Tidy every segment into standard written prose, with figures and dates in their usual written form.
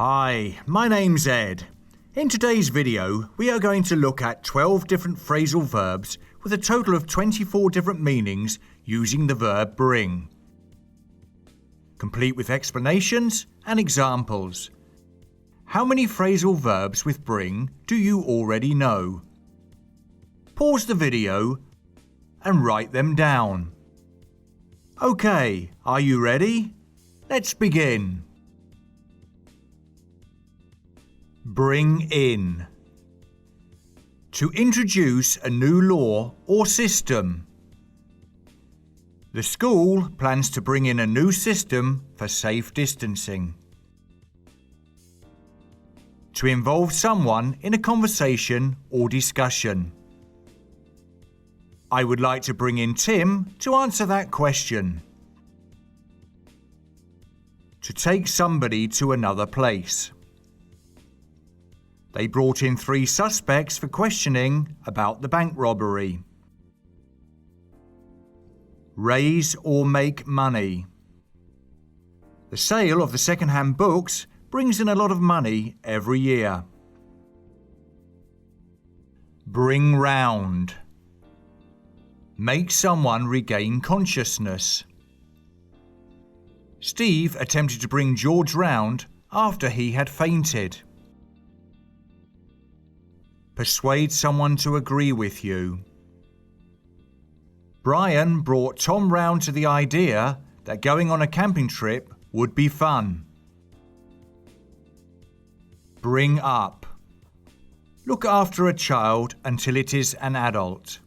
Hi, my name's Ed. In today's video, we are going to look at 12 different phrasal verbs with a total of 24 different meanings using the verb bring. Complete with explanations and examples. How many phrasal verbs with bring do you already know? Pause the video and write them down. Okay, are you ready? Let's begin. Bring in. To introduce a new law or system. The school plans to bring in a new system for safe distancing. To involve someone in a conversation or discussion. I would like to bring in Tim to answer that question. To take somebody to another place. They brought in 3 suspects for questioning about the bank robbery. Raise or make money. The sale of the second-hand books brings in a lot of money every year. Bring round. Make someone regain consciousness. Steve attempted to bring George round after he had fainted. Persuade someone to agree with you. Brian brought Tom round to the idea that going on a camping trip would be fun. Bring up. Look after a child until it is an adult.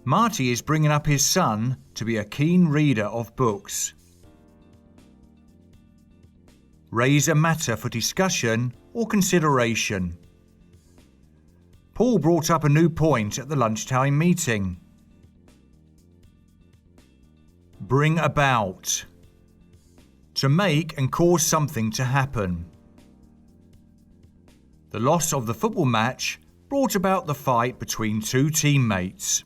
Marty is bringing up his son to be a keen reader of books. Raise a matter for discussion or consideration. Paul brought up a new point at the lunchtime meeting. Bring about. To make and cause something to happen. The loss of the football match brought about the fight between 2 teammates.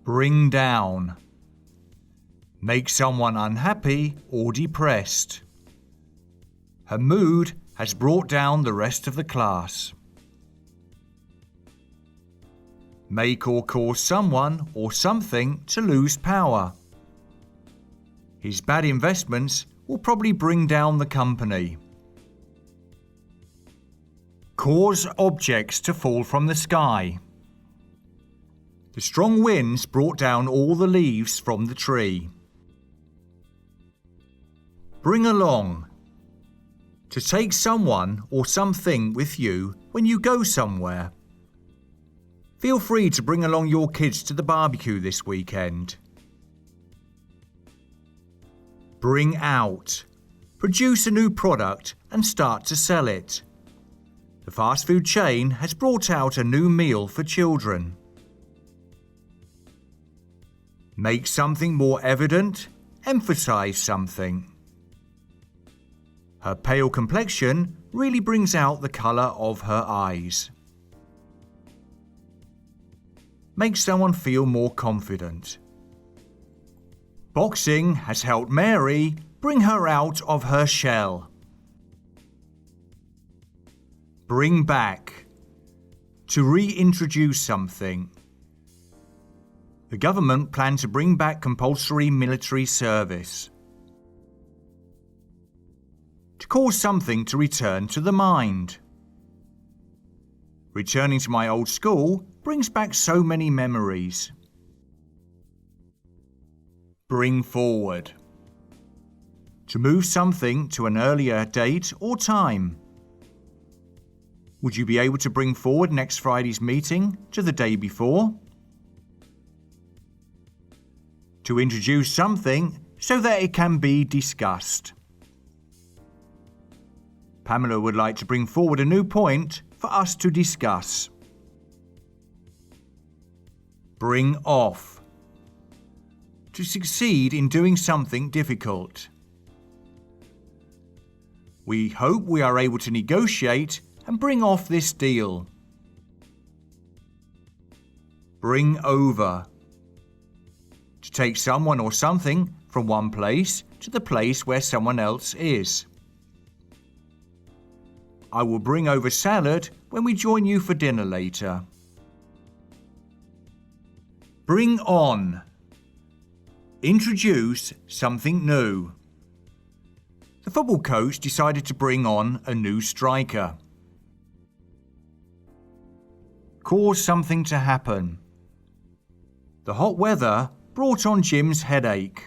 Bring down. Make someone unhappy or depressed. Her mood has brought down the rest of the class. Make or cause someone or something to lose power. His bad investments will probably bring down the company. Cause objects to fall from the sky. The strong winds brought down all the leaves from the tree. Bring along. To take someone or something with you when you go somewhere. Feel free to bring along your kids to the barbecue this weekend. Bring out. Produce a new product and start to sell it. The fast food chain has brought out a new meal for children. Make something more evident. Emphasize something. Her pale complexion really brings out the colour of her eyes. Make someone feel more confident. Boxing has helped Mary bring her out of her shell. Bring back. To reintroduce something. The government planned to bring back compulsory military service. To cause something to return to the mind. Returning to my old school brings back so many memories. Bring forward. To move something to an earlier date or time. Would you be able to bring forward next Friday's meeting to the day before? To introduce something so that it can be discussed. Pamela would like to bring forward a new point for us to discuss. Bring off. To succeed in doing something difficult. We hope we are able to negotiate and bring off this deal. Bring over. To take someone or something from one place to the place where someone else is. I will bring over salad when we join you for dinner later. Bring on. Introduce something new. The football coach decided to bring on a new striker. Cause something to happen. The hot weather brought on Jim's headache.